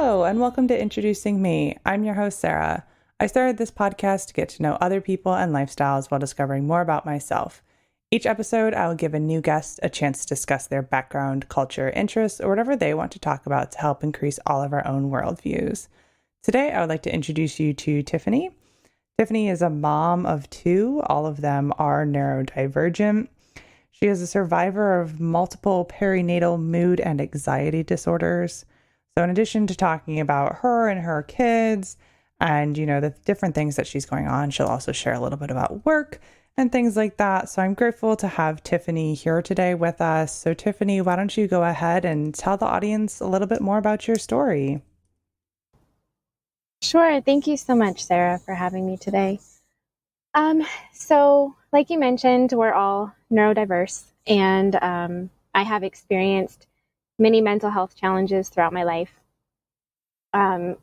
Hello, and welcome to Introducing Me. I'm your host, Sarah. I started this podcast to get to know other people and lifestyles while discovering more about myself. Each episode, I will give a new guest a chance to discuss their background, culture, interests, or whatever they want to talk about to help increase all of our own worldviews. Today, I would like to introduce you to Tiffany. Tiffany is a mom of two. All of them are neurodivergent. She is a survivor of multiple perinatal mood and anxiety disorders. So in addition to talking about her and her kids and, the different things that she's going on, she'll also share a little bit about work and things like that. So I'm grateful to have Tiffany here today with us. So Tiffany, why don't you go ahead and tell the audience a little bit more about your story? Sure. Thank you so much, Sarah, for having me today. So like you mentioned, we're all neurodiverse, and I have experienced many mental health challenges throughout my life,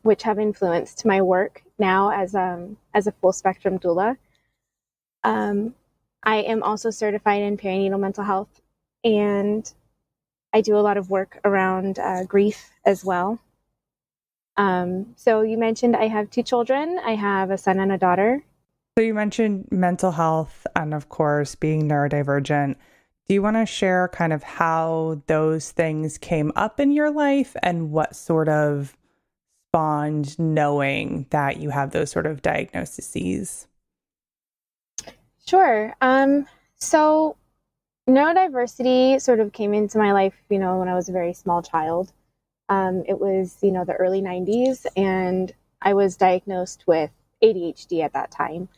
which have influenced my work now as a full spectrum doula. I am also certified in perinatal mental health, and I do a lot of work around grief as well. So you mentioned I have two children. I have a son and a daughter. So you mentioned mental health and, of course, being neurodivergent. Do you want to share kind of how those things came up in your life and what sort of spawned knowing that you have those sort of diagnoses? Sure. So neurodiversity sort of came into my life, when I was a very small child. It was, the early 90s, and I was diagnosed with ADHD at that time,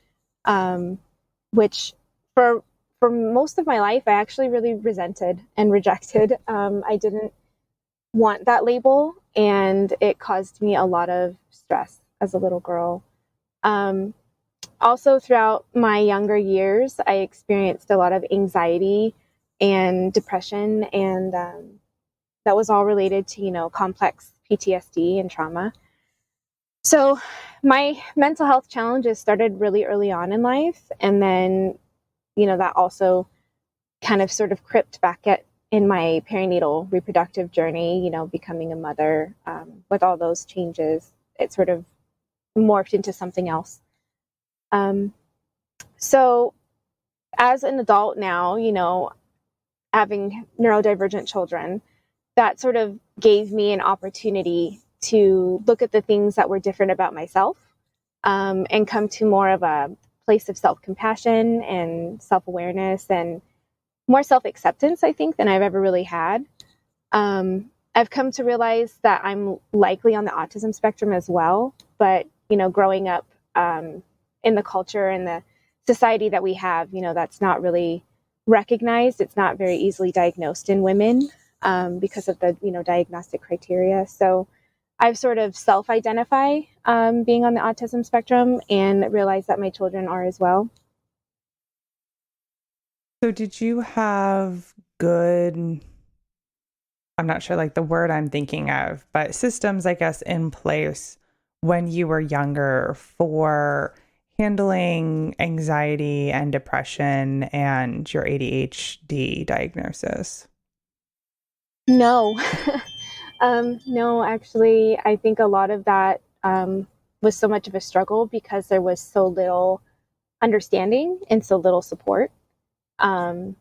which for most of my life, I actually really resented and rejected. I didn't want that label, and it caused me a lot of stress as a little girl. Also, throughout my younger years, I experienced a lot of anxiety and depression, and that was all related to, complex PTSD and trauma. So my mental health challenges started really early on in life. And then, that also kind of sort of crept back in my perinatal reproductive journey, becoming a mother. With all those changes, it sort of morphed into something else. So as an adult now, having neurodivergent children, that sort of gave me an opportunity to look at the things that were different about myself, and come to more of a place of self-compassion and self-awareness and more self-acceptance, I think, than I've ever really had. I've come to realize that I'm likely on the autism spectrum as well, but, growing up in the culture and the society that we have, that's not really recognized. It's not very easily diagnosed in women because of the, diagnostic criteria. So I've sort of self-identify being on the autism spectrum and realize that my children are as well. So did you have good, I'm not sure like the word I'm thinking of, but systems, I guess, in place when you were younger for handling anxiety and depression and your ADHD diagnosis? No. No, actually, I think a lot of that was so much of a struggle because there was so little understanding and so little support. The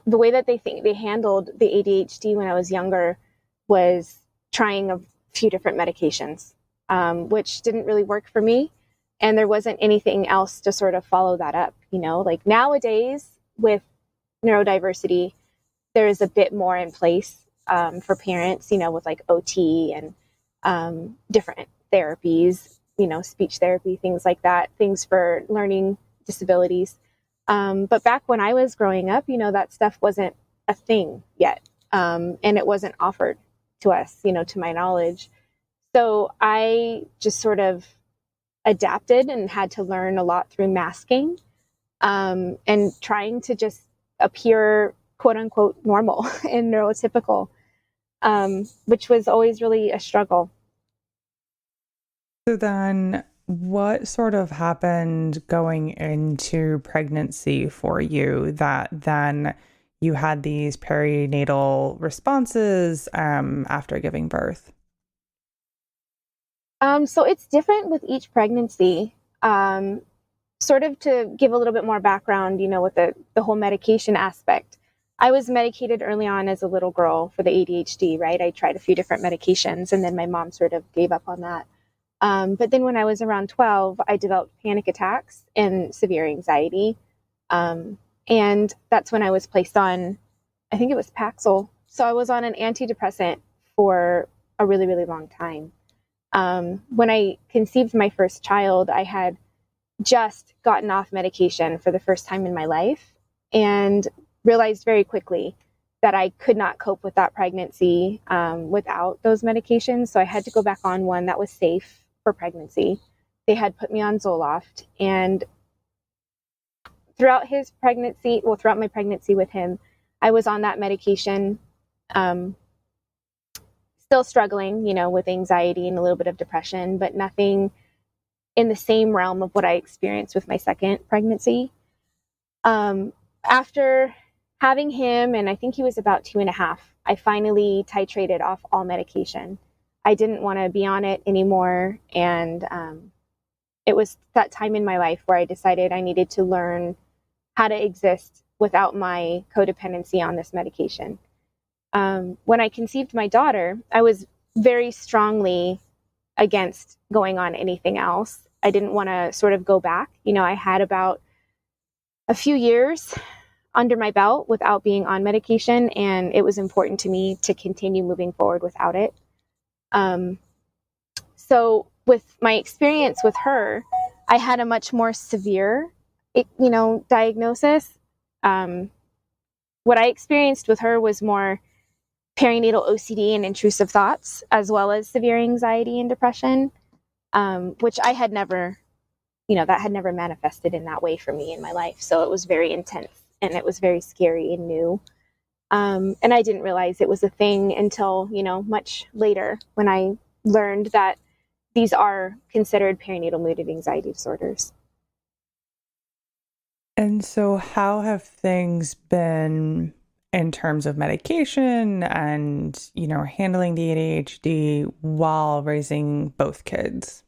way that they handled the ADHD when I was younger was trying a few different medications, which didn't really work for me. And there wasn't anything else to sort of follow that up, like nowadays with neurodiversity, there is a bit more in place for parents, with like OT and different therapies, speech therapy, things like that, things for learning disabilities. But back when I was growing up, that stuff wasn't a thing yet. And it wasn't offered to us, to my knowledge. So I just sort of adapted and had to learn a lot through masking and trying to just appear quote unquote normal and neurotypical, which was always really a struggle. So then what sort of happened going into pregnancy for you that then you had these perinatal responses after giving birth? So it's different with each pregnancy. Sort of to give a little bit more background, with the whole medication aspect. I was medicated early on as a little girl for the ADHD, right? I tried a few different medications and then my mom sort of gave up on that. But then when I was around 12, I developed panic attacks and severe anxiety. And that's when I was placed on, I think it was Paxil. So I was on an antidepressant for a really, really long time. When I conceived my first child, I had just gotten off medication for the first time in my life and realized very quickly that I could not cope with that pregnancy without those medications. So I had to go back on one that was safe for pregnancy. They had put me on Zoloft, and throughout my pregnancy with him, I was on that medication, still struggling, with anxiety and a little bit of depression, but nothing in the same realm of what I experienced with my second pregnancy. After having him, and I think he was about 2.5, I finally titrated off all medication. I didn't want to be on it anymore. And it was that time in my life where I decided I needed to learn how to exist without my codependency on this medication. When I conceived my daughter, I was very strongly against going on anything else. I didn't want to sort of go back. I had about a few years under my belt without being on medication, and it was important to me to continue moving forward without it. So with my experience with her, I had a much more severe, diagnosis. What I experienced with her was more perinatal OCD and intrusive thoughts, as well as severe anxiety and depression, which I had never, that had never manifested in that way for me in my life. So it was very intense and it was very scary and new. And I didn't realize it was a thing until, much later when I learned that these are considered perinatal mood and anxiety disorders. And so how have things been in terms of medication and, handling the ADHD while raising both kids?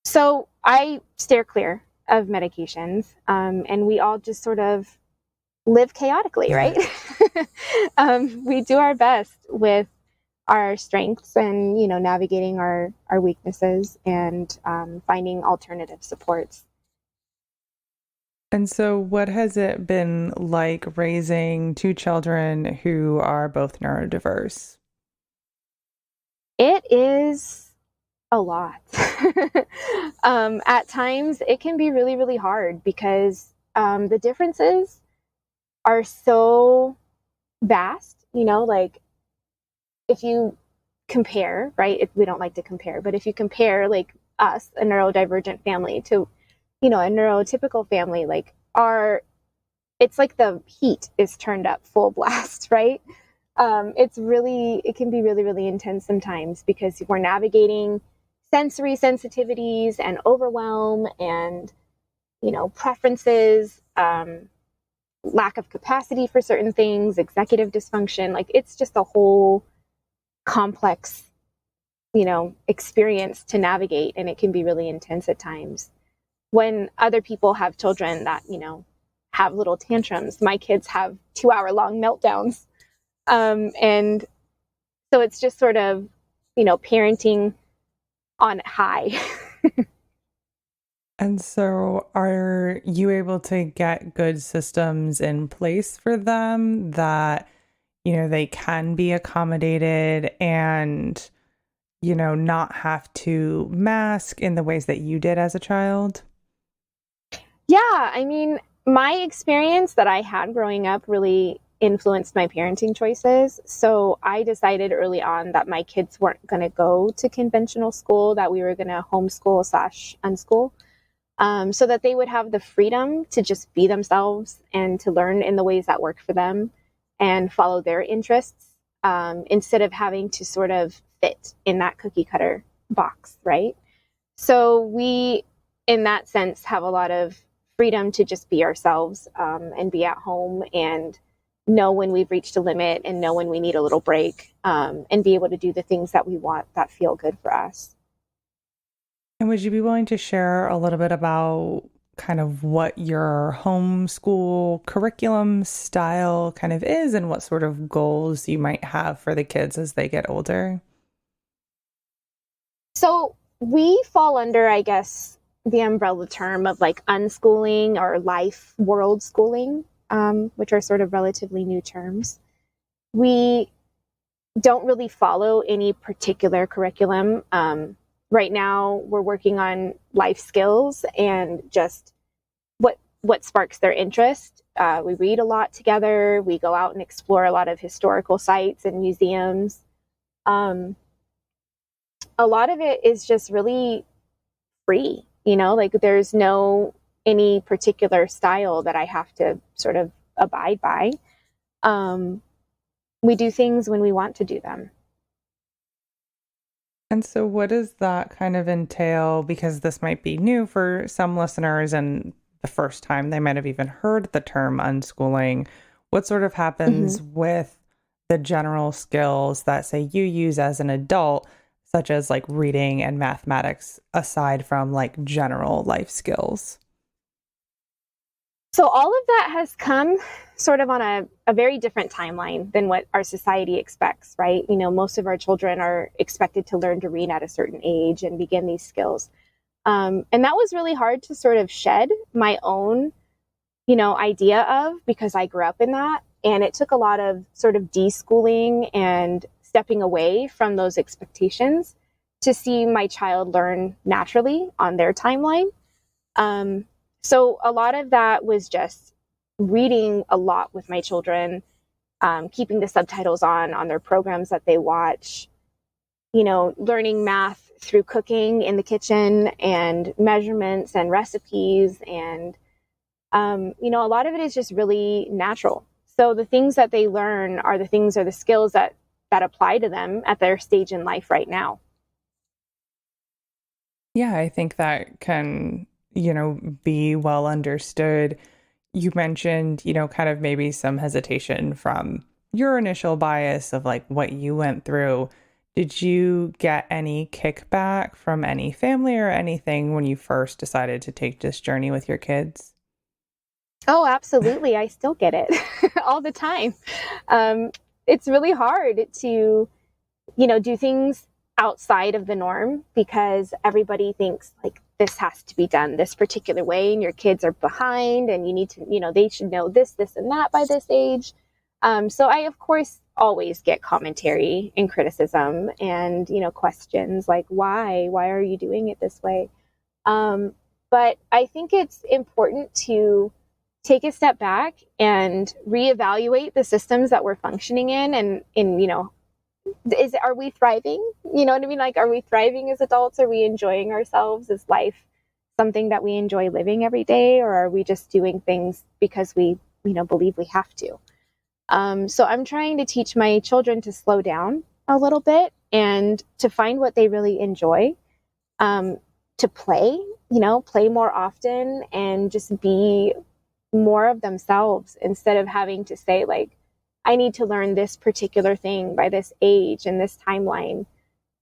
So I steer clear of medications, and we all just sort of live chaotically, right? We do our best with our strengths and, navigating our weaknesses and finding alternative supports. And so what has it been like raising two children who are both neurodiverse? It is a lot. At times, it can be really, really hard because the differences are so vast, like if you compare, right? We don't like to compare, but if you compare like us, a neurodivergent family, to a neurotypical family, like it's like the heat is turned up full blast, right? It can be really, really intense sometimes because we're navigating sensory sensitivities and overwhelm and, preferences, lack of capacity for certain things, executive dysfunction. Like it's just a whole complex, experience to navigate, and it can be really intense at times. When other people have children that, have little tantrums, my kids have 2-hour-long meltdowns. And so it's just sort of, parenting on high. And so are you able to get good systems in place for them that, they can be accommodated and, not have to mask in the ways that you did as a child? Yeah, I mean, my experience that I had growing up really influenced my parenting choices. So I decided early on that my kids weren't going to go to conventional school, that we were going to homeschool / unschool, so that they would have the freedom to just be themselves and to learn in the ways that work for them and follow their interests, instead of having to sort of fit in that cookie cutter box, right? So we, in that sense, have a lot of freedom to just be ourselves, and be at home and know when we've reached a limit and know when we need a little break, and be able to do the things that we want that feel good for us. And would you be willing to share a little bit about kind of what your homeschool curriculum style kind of is and what sort of goals you might have for the kids as they get older? So we fall under, I guess, the umbrella term of like unschooling or life world schooling, which are sort of relatively new terms. We don't really follow any particular curriculum. Right now, we're working on life skills and just what sparks their interest. We read a lot together. We go out and explore a lot of historical sites and museums. A lot of it is just really free, like there's no any particular style that I have to sort of abide by. We do things when we want to do them. And so what does that kind of entail? Because this might be new for some listeners and the first time they might have even heard the term unschooling. What sort of happens with the general skills that, say, you use as an adult, such as like reading and mathematics, aside from like general life skills? So all of that has come sort of on a very different timeline than what our society expects, right? Most of our children are expected to learn to read at a certain age and begin these skills. And that was really hard to sort of shed my own, idea of, because I grew up in that. And it took a lot of sort of deschooling and stepping away from those expectations to see my child learn naturally on their timeline. So a lot of that was just reading a lot with my children, keeping the subtitles on their programs that they watch, learning math through cooking in the kitchen and measurements and recipes. And, a lot of it is just really natural. So the things that they learn are the skills that apply to them at their stage in life right now. Yeah, I think that can, be well understood. You mentioned, kind of maybe some hesitation from your initial bias of like what you went through. Did you get any kickback from any family or anything when you first decided to take this journey with your kids? Oh, absolutely. I still get it all the time. It's really hard to, do things outside of the norm because everybody thinks like this has to be done this particular way and your kids are behind and you need to, they should know this and that by this age. So I, of course, always get commentary and criticism and, questions like, why are you doing it this way? But I think it's important to take a step back and reevaluate the systems that we're functioning in and are we thriving? You know what I mean? Like, are we thriving as adults? Are we enjoying ourselves? Is life something that we enjoy living every day? Or are we just doing things because we, believe we have to? So I'm trying to teach my children to slow down a little bit and to find what they really enjoy, to play, play more often and just be more of themselves instead of having to say like, I need to learn this particular thing by this age and this timeline,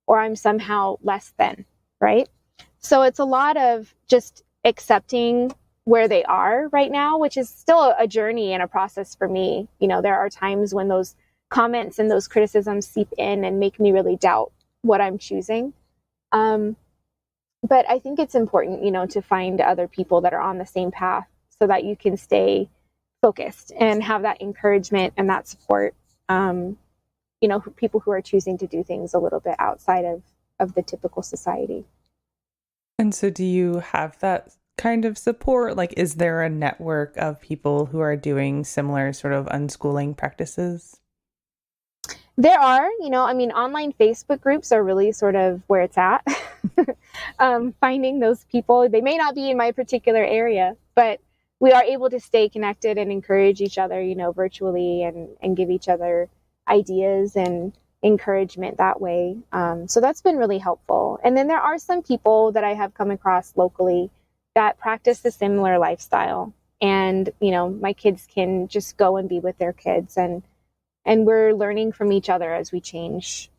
or I'm somehow less than, right? So it's a lot of just accepting where they are right now, which is still a journey and a process for me. There are times when those comments and those criticisms seep in and make me really doubt what I'm choosing. But I think it's important, to find other people that are on the same path so that you can stay focused and have that encouragement and that support, people who are choosing to do things a little bit outside of the typical society. And so do you have that kind of support? Like, is there a network of people who are doing similar sort of unschooling practices? There are, online Facebook groups are really sort of where it's at. Finding those people, they may not be in my particular area, but we are able to stay connected and encourage each other, virtually and give each other ideas and encouragement that way. So that's been really helpful. And then there are some people that I have come across locally that practice a similar lifestyle. And, my kids can just go and be with their kids, and we're learning from each other as we change,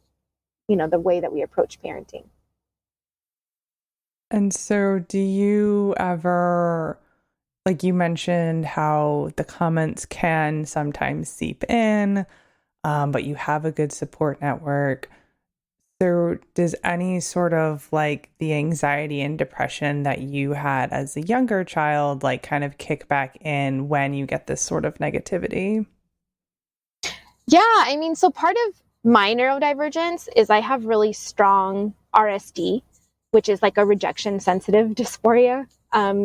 the way that we approach parenting. And so do you ever, like you mentioned how the comments can sometimes seep in, but you have a good support network. So does any sort of like the anxiety and depression that you had as a younger child, like kind of kick back in when you get this sort of negativity? Yeah, I mean, so part of my neurodivergence is I have really strong RSD, which is like a rejection sensitive dysphoria.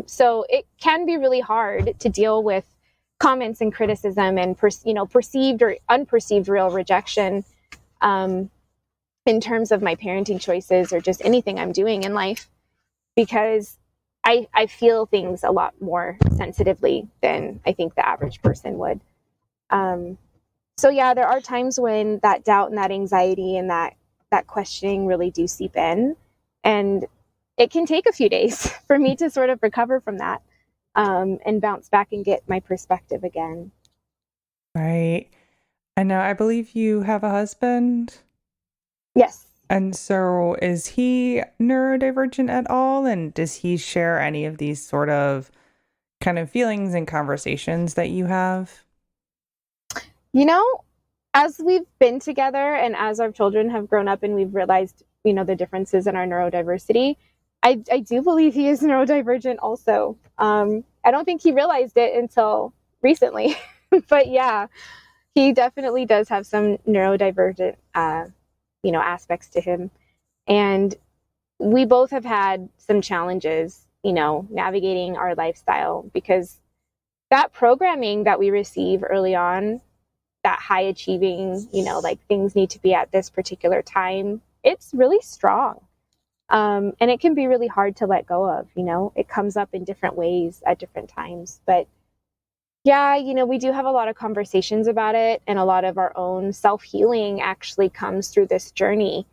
So it can be really hard to deal with comments and criticism and perceived or unperceived real rejection, in terms of my parenting choices or just anything I'm doing in life, because I feel things a lot more sensitively than I think the average person would. So yeah, there are times when that doubt and that anxiety and that questioning really do seep in, and it can take a few days for me to sort of recover from that, and bounce back and get my perspective again. Right. And now I believe you have a husband. Yes. And so is he neurodivergent at all? And does he share any of these sort of kind of feelings and conversations that you have? As we've been together and as our children have grown up and we've realized, the differences in our neurodiversity, I do believe he is neurodivergent also. I don't think he realized it until recently, but yeah, he definitely does have some neurodivergent, aspects to him. And we both have had some challenges, navigating our lifestyle, because that programming that we receive early on, that high achieving, like things need to be at this particular time, it's really strong. And it can be really hard to let go of, it comes up in different ways at different times. But yeah, we do have a lot of conversations about it, and a lot of our own self-healing actually comes through this journey,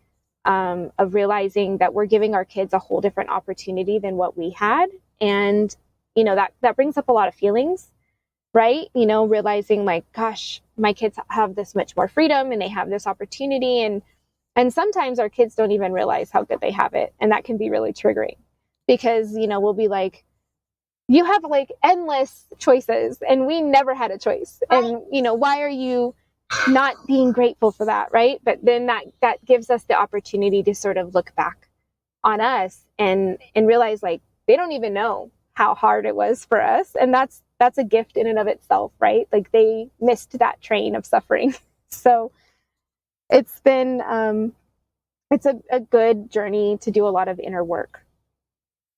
of realizing that we're giving our kids a whole different opportunity than what we had. And, that brings up a lot of feelings, right? Realizing like, gosh, my kids have this much more freedom and they have this opportunity. And sometimes our kids don't even realize how good they have it. And that can be really triggering, because, we'll be like, you have like endless choices and we never had a choice. And, why are you not being grateful for that? Right. But then that gives us the opportunity to sort of look back on us and realize like, they don't even know how hard it was for us. And that's a gift in and of itself, right? Like they missed that train of suffering. So it's been, it's a good journey to do a lot of inner work.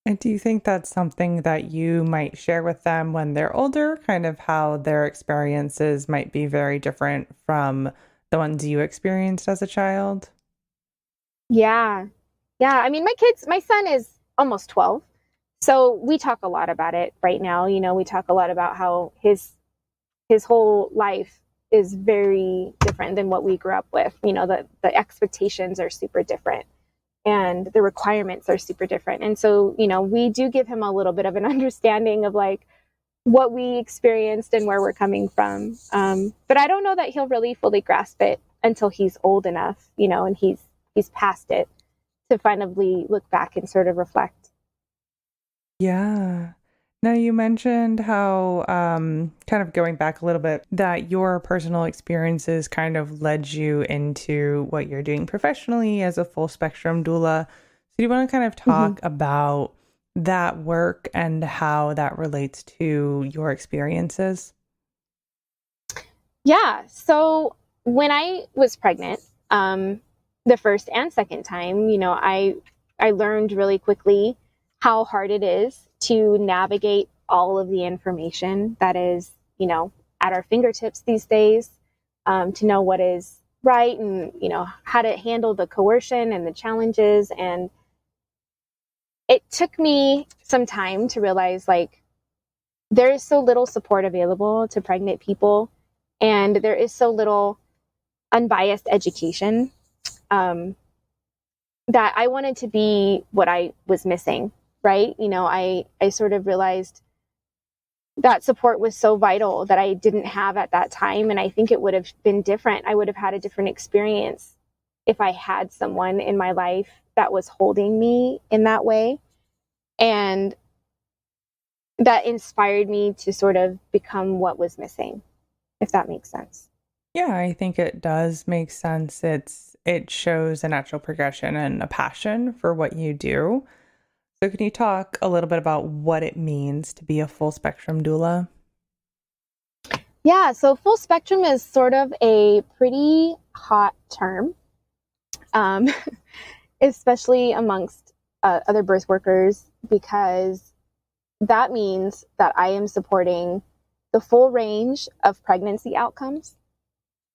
And do you think that's something that you might share with them when they're older, kind of how their experiences might be very different from the ones you experienced as a child? Yeah. Yeah. I mean, my son is almost 12. So we talk a lot about it right now. We talk a lot about how his whole life is very different than what we grew up with. The expectations are super different and the requirements are super different. And so, we do give him a little bit of an understanding of like what we experienced and where we're coming from. But I don't know that he'll really fully grasp it until he's old enough, and he's past it to finally look back and sort of reflect. Yeah. Now, you mentioned how, kind of going back a little bit, that your personal experiences kind of led you into what you're doing professionally as a full spectrum doula. So do you want to kind of talk about that work and how that relates to your experiences? Yeah. So when I was pregnant, the first and second time, I learned really quickly how hard it is to navigate all of the information that is, at our fingertips these days, to know what is right and, how to handle the coercion and the challenges. And it took me some time to realize like there is so little support available to pregnant people, and there is so little unbiased education, that I wanted to be what I was missing. right? I sort of realized that support was so vital that I didn't have at that time. And I think it would have been different. I would have had a different experience if I had someone in my life that was holding me in that way. And that inspired me to sort of become what was missing, if that makes sense. Yeah, I think it does make sense. It shows a natural progression and a passion for what you do. So can you talk a little bit about what it means to be a full spectrum doula? Yeah, so full spectrum is sort of a pretty hot term, um, especially amongst other birth workers, because that means that I am supporting the full range of pregnancy outcomes.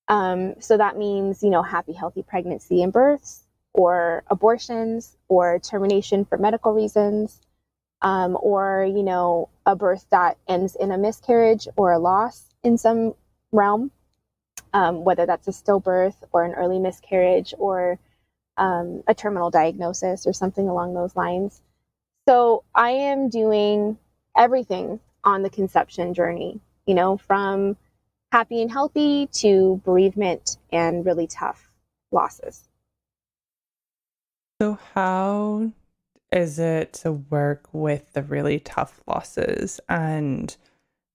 So that means, happy, healthy pregnancy and births, or abortions, or termination for medical reasons, or, a birth that ends in a miscarriage or a loss in some realm, whether that's a stillbirth or an early miscarriage or a terminal diagnosis or something along those lines. So I am doing everything on the conception journey, from happy and healthy to bereavement and really tough losses. So how is it to work with the really tough losses and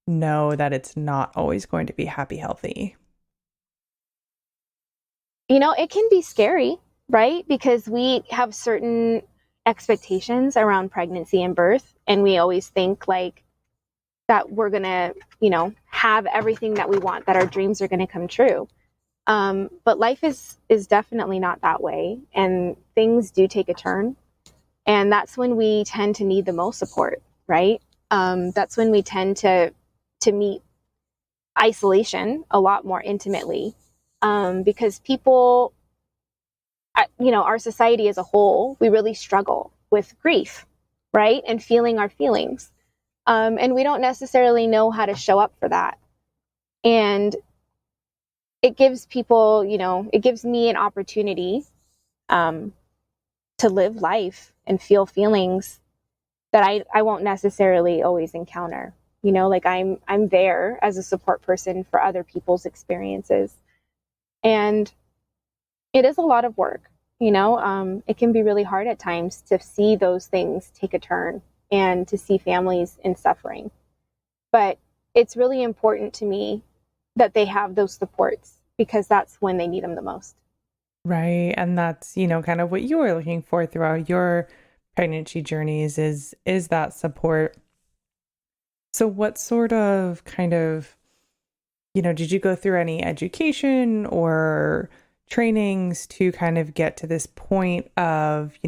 know that it's not always going to be happy, healthy? It can be scary, right? Because we have certain expectations around pregnancy and birth, and we always think like that we're going to, have everything that we want, that our dreams are going to come true. But life is definitely not that way, and things do take a turn. And that's when we tend to need the most support, right? That's when we tend to meet isolation a lot more intimately, because people, our society as a whole, we really struggle with grief, right? And feeling our feelings. And we don't necessarily know how to show up for that. And it gives people, it gives me an opportunity to live life and feel feelings that I won't necessarily always encounter. Like I'm there as a support person for other people's experiences. And it is a lot of work, it can be really hard at times to see those things take a turn and to see families in suffering. But it's really important to me that they have those supports, because that's when they need them the most. Right. And that's, kind of what you were looking for throughout your pregnancy journeys is that support. So what sort of did you go through any education or trainings to kind of get to this point of,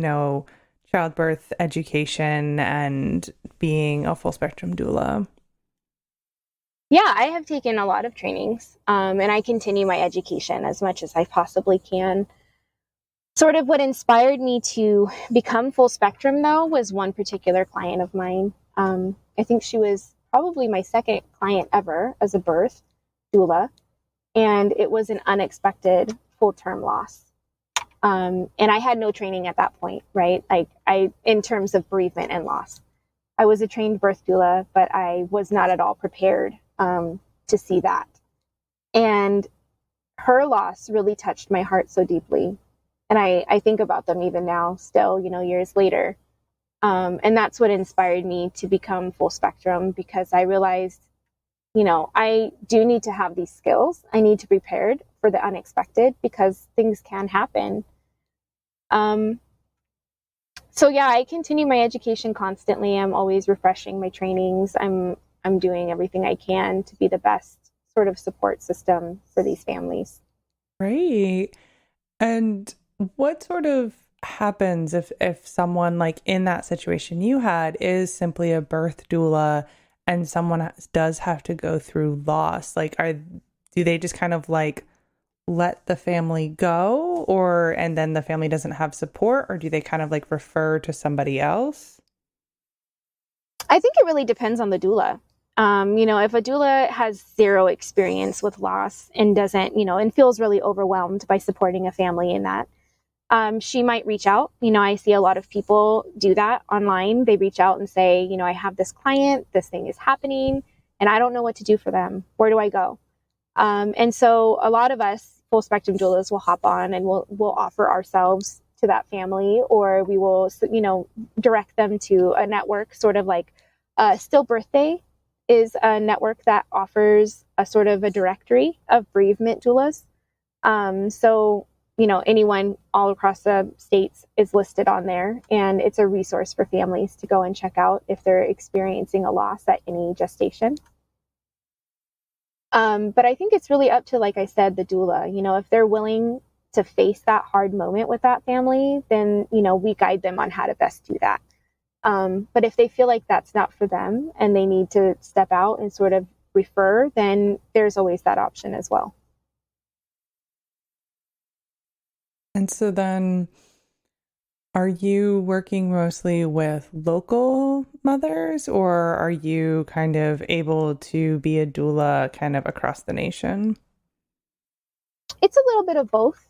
childbirth education and being a full spectrum doula? Yeah, I have taken a lot of trainings, and I continue my education as much as I possibly can. Sort of what inspired me to become full spectrum, though, was one particular client of mine. I think she was probably my second client ever as a birth doula, and it was an unexpected full-term loss. And I had no training at that point, right? Like in terms of bereavement and loss. I was a trained birth doula, but I was not at all prepared to see that. And her loss really touched my heart so deeply. And I think about them even now, still, years later. And that's what inspired me to become full spectrum, because I realized, I do need to have these skills. I need to be prepared for the unexpected, because things can happen. So yeah, I continue my education constantly. I'm always refreshing my trainings. I'm doing everything I can to be the best sort of support system for these families. Right. And what sort of happens if someone like in that situation you had is simply a birth doula and someone does have to go through loss? Like, do they just kind of like let the family go, and then the family doesn't have support, or do they kind of like refer to somebody else? I think it really depends on the doula. If a doula has zero experience with loss and doesn't, and feels really overwhelmed by supporting a family in that, She might reach out. I see a lot of people do that online. They reach out and say, I have this client, this thing is happening, and I don't know what to do for them. Where do I go? And so a lot of us full spectrum doulas will hop on and we'll offer ourselves to that family, or we will, direct them to a network, sort of like Still Birthday is a network that offers a sort of a directory of bereavement doulas. So anyone all across the states is listed on there, and it's a resource for families to go and check out if they're experiencing a loss at any gestation. But I think it's really up to, like I said, the doula. If they're willing to face that hard moment with that family, then, we guide them on how to best do that. But if they feel like that's not for them and they need to step out and sort of refer, then there's always that option as well. And so then, are you working mostly with local mothers, or are you kind of able to be a doula kind of across the nation? It's a little bit of both.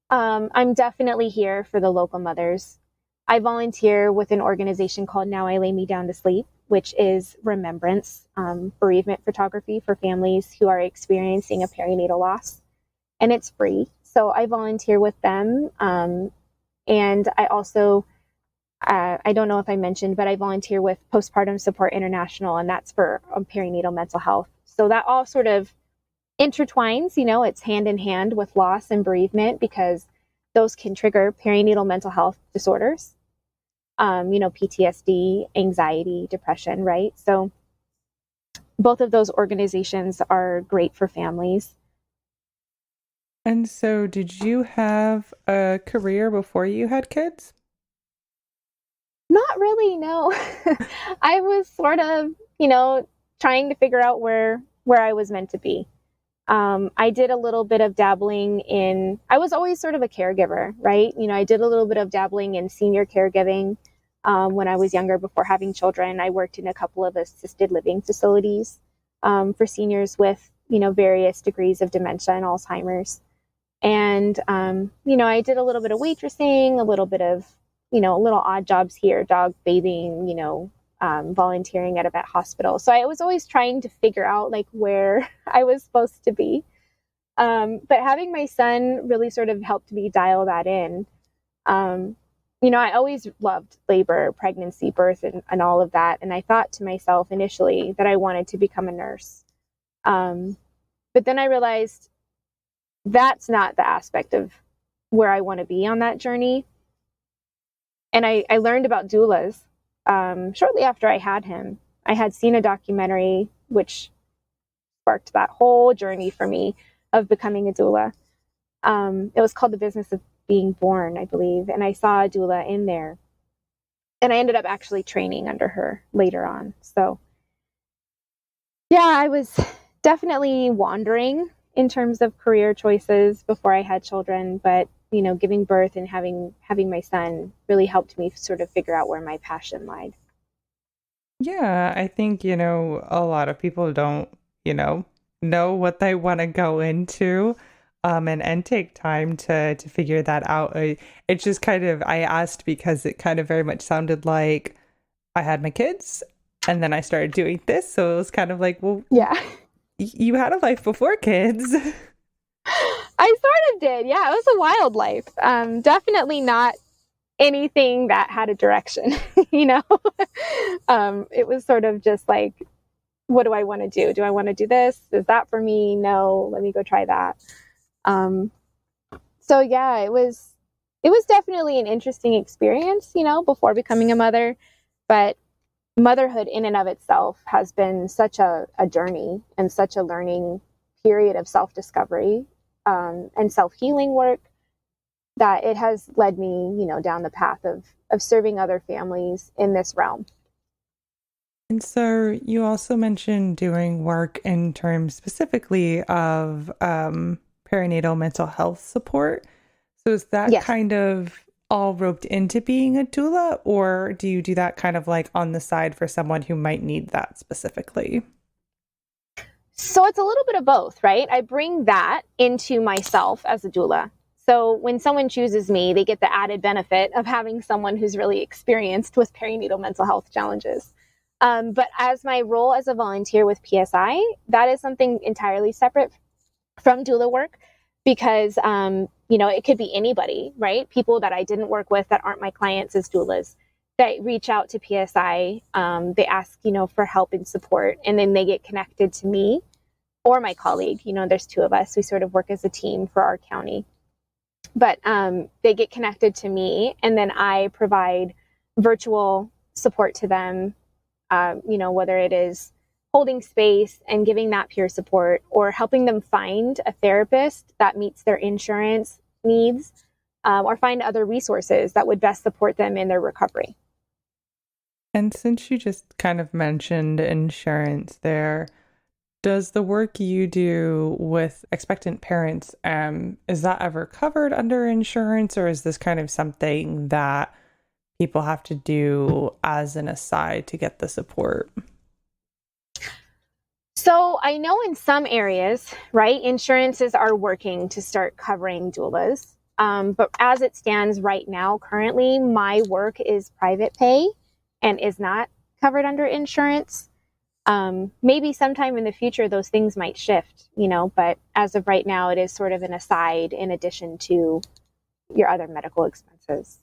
I'm definitely here for the local mothers. I volunteer with an organization called Now I Lay Me Down to Sleep, which is remembrance, bereavement photography for families who are experiencing a perinatal loss. And it's free. So I volunteer with them. And I also, I don't know if I mentioned, but I volunteer with Postpartum Support International, and that's for perinatal mental health. So that all sort of intertwines, it's hand in hand with loss and bereavement, because those can trigger perinatal mental health disorders, PTSD, anxiety, depression, right? So both of those organizations are great for families. And so did you have a career before you had kids? Not really, no. I was sort of, trying to figure out where I was meant to be. I did a little bit of dabbling in, I was always sort of a caregiver, right? I did a little bit of dabbling in senior caregiving when I was younger before having children. I worked in a couple of assisted living facilities for seniors with, various degrees of dementia and Alzheimer's. And, I did a little bit of waitressing, a little bit of, little odd jobs here, dog bathing, volunteering at a vet hospital. So I was always trying to figure out like where I was supposed to be. But having my son really sort of helped me dial that in. I always loved labor, pregnancy, birth, and all of that. And I thought to myself initially that I wanted to become a nurse. But then I realized that's not the aspect of where I want to be on that journey. And I learned about doulas shortly after I had him. I had seen a documentary which sparked that whole journey for me of becoming a doula. It was called The Business of Being Born, I believe. And I saw a doula in there. And I ended up actually training under her later on. So yeah, I was definitely wandering in terms of career choices before I had children, but giving birth and having my son really helped me sort of figure out where my passion lied. Yeah, I think, a lot of people don't, know what they want to go into, and take time to figure that out. It's just kind of, I asked because it kind of very much sounded like I had my kids and then I started doing this. So it was kind of like, well, yeah. You had a life before kids. I sort of did. Yeah, it was a wild life. Definitely not anything that had a direction, It was sort of just like, what do I want to do? Do I want to do this? Is that for me? No, let me go try that. So yeah, it was definitely an interesting experience, before becoming a mother, but motherhood in and of itself has been such a journey and such a learning period of self-discovery and self-healing work that it has led me, down the path of serving other families in this realm. And so you also mentioned doing work in terms specifically of perinatal mental health support. So is that Yes. kind of all roped into being a doula, or do you do that kind of like on the side for someone who might need that specifically? So it's a little bit of both, right? I bring that into myself as a doula. So when someone chooses me, they get the added benefit of having someone who's really experienced with perinatal mental health challenges. But as my role as a volunteer with PSI, that is something entirely separate from doula work because, it could be anybody, right? People that I didn't work with that aren't my clients as doulas that reach out to PSI. They ask, for help and support, and then they get connected to me or my colleague. There's two of us. We sort of work as a team for our county. But they get connected to me, and then I provide virtual support to them, whether it is holding space and giving that peer support or helping them find a therapist that meets their insurance needs or find other resources that would best support them in their recovery. And since you just kind of mentioned insurance there, does the work you do with expectant parents, is that ever covered under insurance, or is this kind of something that people have to do as an aside to get the support? So I know in some areas, right, insurances are working to start covering doulas. But as it stands right now, currently, my work is private pay and is not covered under insurance. Maybe sometime in the future, those things might shift, but as of right now, it is sort of an aside in addition to your other medical expenses.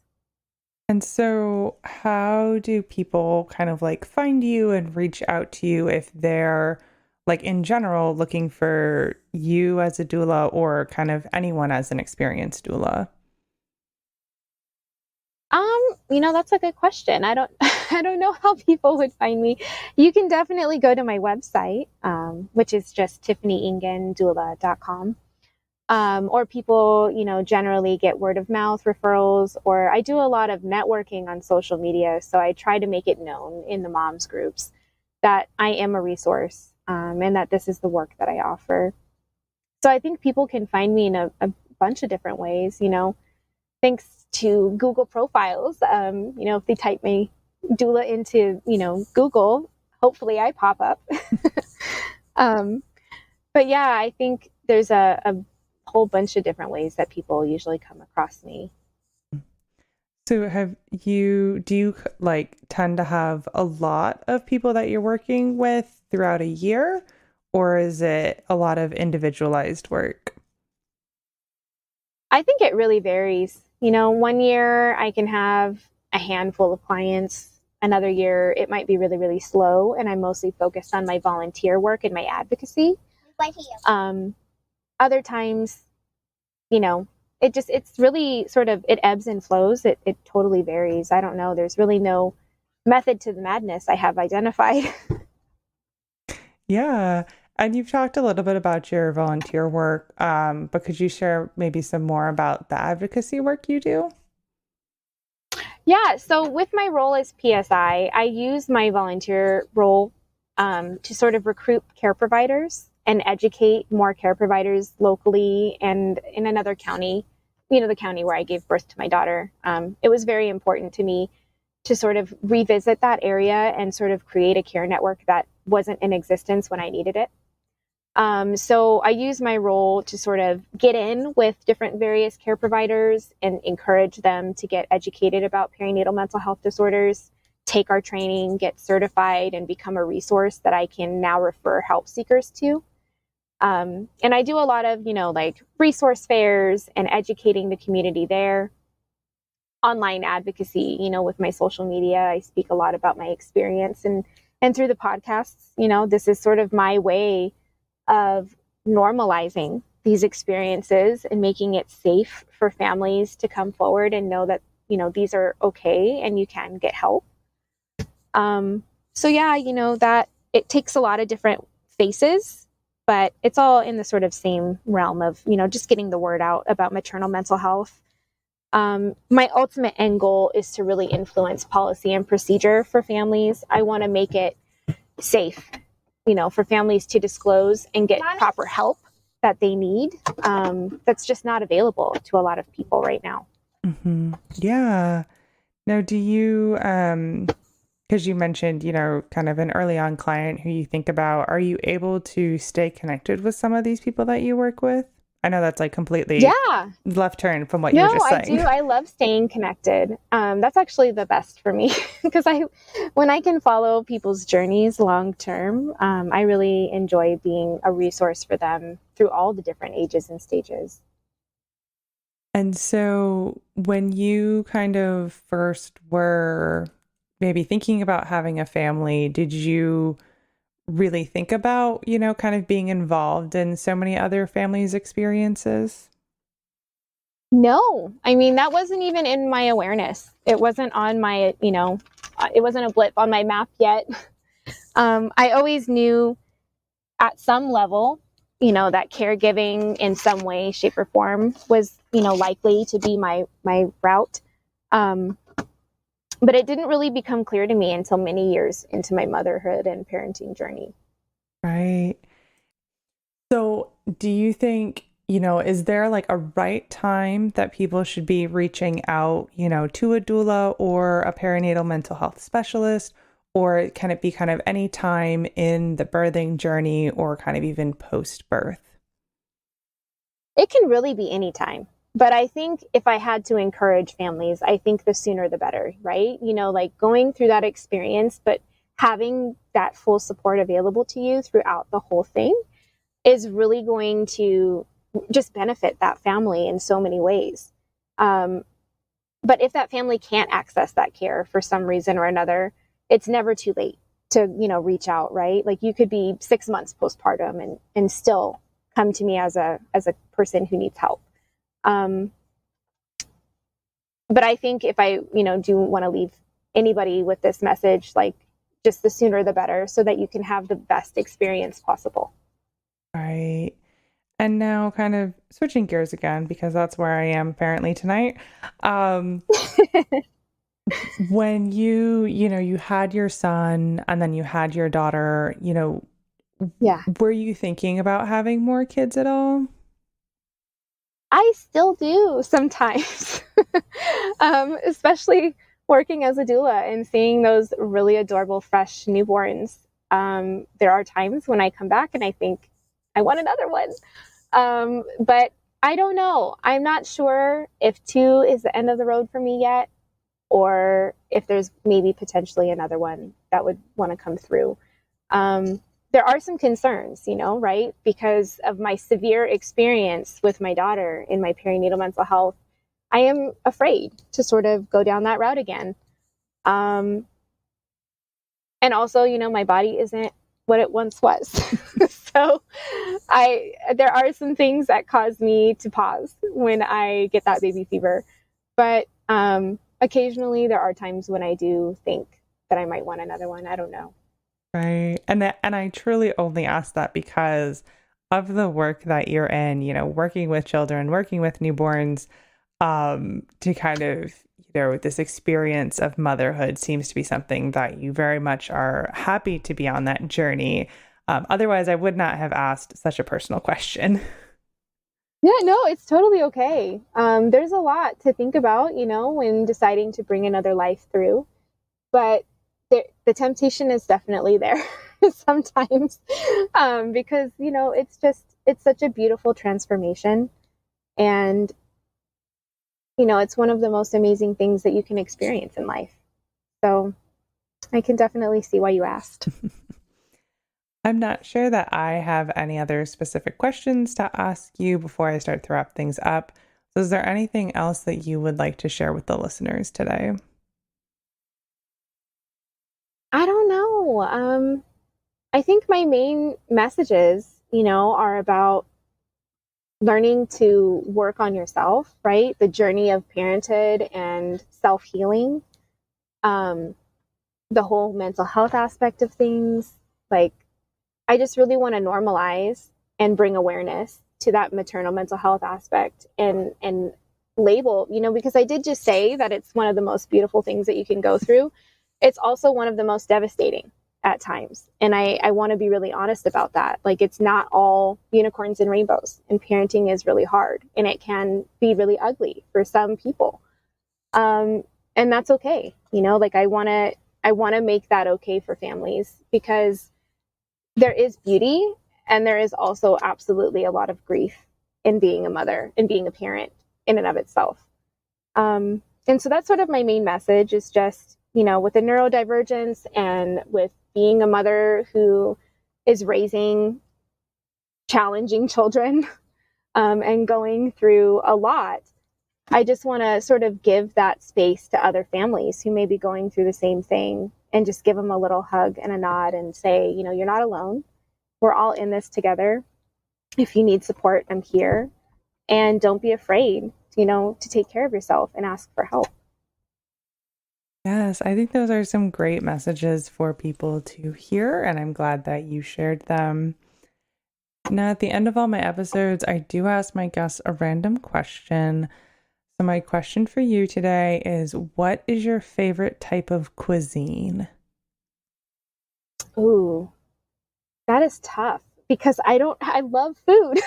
And so how do people kind of like find you and reach out to you if they're like in general looking for you as a doula or kind of anyone as an experienced doula? That's a good question. I don't know how people would find me. You can definitely go to my website, which is just tiffanyingendoula.com. Or people, generally get word of mouth referrals, or I do a lot of networking on social media. So I try to make it known in the moms groups that I am a resource, and that this is the work that I offer. So I think people can find me in a bunch of different ways, thanks to Google profiles. If they type my doula into, Google, hopefully I pop up. But yeah, I think there's a whole bunch of different ways that people usually come across me. So do you like tend to have a lot of people that you're working with throughout a year, or is it a lot of individualized work? I think it really varies. One year I can have a handful of clients. Another year it might be really, really slow, and I'm mostly focused on my volunteer work and my advocacy. Other times, it's really sort of, it ebbs and flows. It totally varies. I don't know. There's really no method to the madness I have identified. Yeah. And you've talked a little bit about your volunteer work, but could you share maybe some more about the advocacy work you do? Yeah. So with my role as PSI, I use my volunteer role to sort of recruit care providers and educate more care providers locally and in another county, the county where I gave birth to my daughter. It was very important to me to sort of revisit that area and sort of create a care network that wasn't in existence when I needed it. So I use my role to sort of get in with different various care providers and encourage them to get educated about perinatal mental health disorders, take our training, get certified, and become a resource that I can now refer help seekers to. And I do a lot of, like resource fairs and educating the community there. Online advocacy, with my social media, I speak a lot about my experience and through the podcasts, this is sort of my way of normalizing these experiences and making it safe for families to come forward and know that, these are okay and you can get help. So yeah, that it takes a lot of different faces, but it's all in the sort of same realm of, just getting the word out about maternal mental health. My ultimate end goal is to really influence policy and procedure for families. I want to make it safe, for families to disclose and get proper help that they need. That's just not available to a lot of people right now. Mm-hmm. Yeah. Now, do you, because you mentioned, kind of an early on client who you think about, are you able to stay connected with some of these people that you work with I know that's like completely Yeah. left turn from what you No, were just I saying. do. I love staying connected. That's actually the best for me because when I can follow people's journeys long term, I really enjoy being a resource for them through all the different ages and stages. And so when you kind of first were maybe thinking about having a family, did you really think about, kind of being involved in so many other families' experiences? No, I mean, that wasn't even in my awareness. It wasn't on my, it wasn't a blip on my map yet. I always knew at some level, that caregiving in some way, shape, or form was, likely to be my route. But it didn't really become clear to me until many years into my motherhood and parenting journey. Right. So do you think, is there like a right time that people should be reaching out, to a doula or a perinatal mental health specialist? Or can it be kind of any time in the birthing journey or kind of even post-birth? It can really be any time. But I think if I had to encourage families, I think the sooner the better, right? Like going through that experience, but having that full support available to you throughout the whole thing is really going to just benefit that family in so many ways. But if that family can't access that care for some reason or another, it's never too late to, reach out, right? Like you could be 6 months postpartum and still come to me as a person who needs help. But I think if I, do want to leave anybody with this message, like just the sooner the better so that you can have the best experience possible. Right. And now kind of switching gears again, because that's where I am apparently tonight. When you had your son and then you had your daughter, Yeah. were you thinking about having more kids at all? I still do sometimes, especially working as a doula and seeing those really adorable, fresh newborns. There are times when I come back and I think, I want another one. But I don't know. I'm not sure if 2 is the end of the road for me yet, or if there's maybe potentially another one that would want to come through. There are some concerns, right? Because of my severe experience with my daughter in my perinatal mental health, I am afraid to sort of go down that route again. And also, my body isn't what it once was. So there are some things that cause me to pause when I get that baby fever. But occasionally there are times when I do think that I might want another one. I don't know. Right. And I truly only ask that because of the work that you're in, working with children, working with newborns, to kind of, this experience of motherhood seems to be something that you very much are happy to be on that journey. Otherwise, I would not have asked such a personal question. Yeah, no, it's totally okay. There's a lot to think about, when deciding to bring another life through. But the temptation is definitely there sometimes, because, it's such a beautiful transformation. And, it's one of the most amazing things that you can experience in life. So I can definitely see why you asked. I'm not sure that I have any other specific questions to ask you before I start to wrap things up. So is there anything else that you would like to share with the listeners today? I don't know. I think my main messages, are about learning to work on yourself, right? The journey of parenthood and self-healing, the whole mental health aspect of things. Like, I just really want to normalize and bring awareness to that maternal mental health aspect and label, because I did just say that it's one of the most beautiful things that you can go through. It's also one of the most devastating at times. And I want to be really honest about that. Like, it's not all unicorns and rainbows, and parenting is really hard and it can be really ugly for some people. And that's okay. Like I want to make that okay for families, because there is beauty and there is also absolutely a lot of grief in being a mother and being a parent in and of itself. And so that's sort of my main message, is just, with the neurodivergence and with being a mother who is raising challenging children and going through a lot, I just want to sort of give that space to other families who may be going through the same thing, and just give them a little hug and a nod and say, you're not alone. We're all in this together. If you need support, I'm here. And don't be afraid, to take care of yourself and ask for help. Yes, I think those are some great messages for people to hear, and I'm glad that you shared them. Now, at the end of all my episodes, I do ask my guests a random question. So my question for you today is, what is your favorite type of cuisine? Ooh, that is tough, because I love food.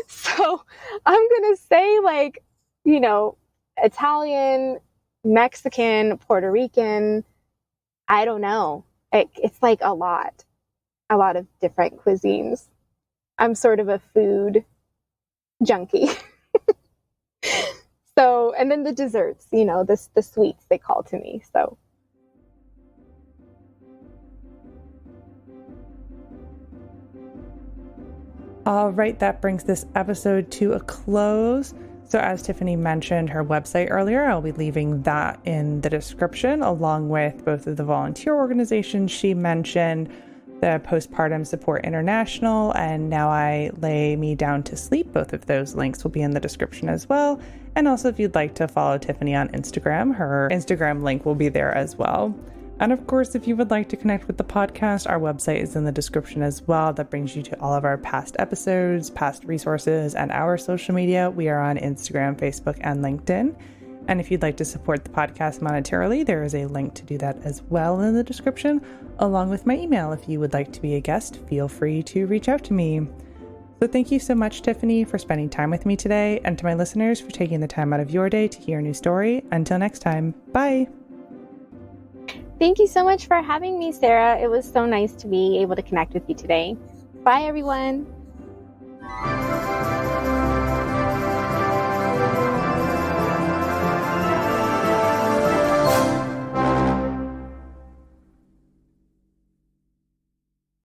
So I'm going to say Italian, Mexican, Puerto Rican. I don't know. It's like a lot of different cuisines. I'm sort of a food junkie. So, and then the desserts, the sweets they call to me. So. All right, that brings this episode to a close. So as Tiffany mentioned her website earlier, I'll be leaving that in the description, along with both of the volunteer organizations she mentioned, the Postpartum Support International, and Now I Lay Me Down to Sleep. Both of those links will be in the description as well. And also, if you'd like to follow Tiffany on Instagram, her Instagram link will be there as well. And of course, if you would like to connect with the podcast, our website is in the description as well. That brings you to all of our past episodes, past resources, and our social media. We are on Instagram, Facebook, and LinkedIn. And if you'd like to support the podcast monetarily, there is a link to do that as well in the description, along with my email. If you would like to be a guest, feel free to reach out to me. So thank you so much, Tiffany, for spending time with me today, and to my listeners for taking the time out of your day to hear a new story. Until next time, bye. Thank you so much for having me, Sarah. It was so nice to be able to connect with you today. Bye, everyone.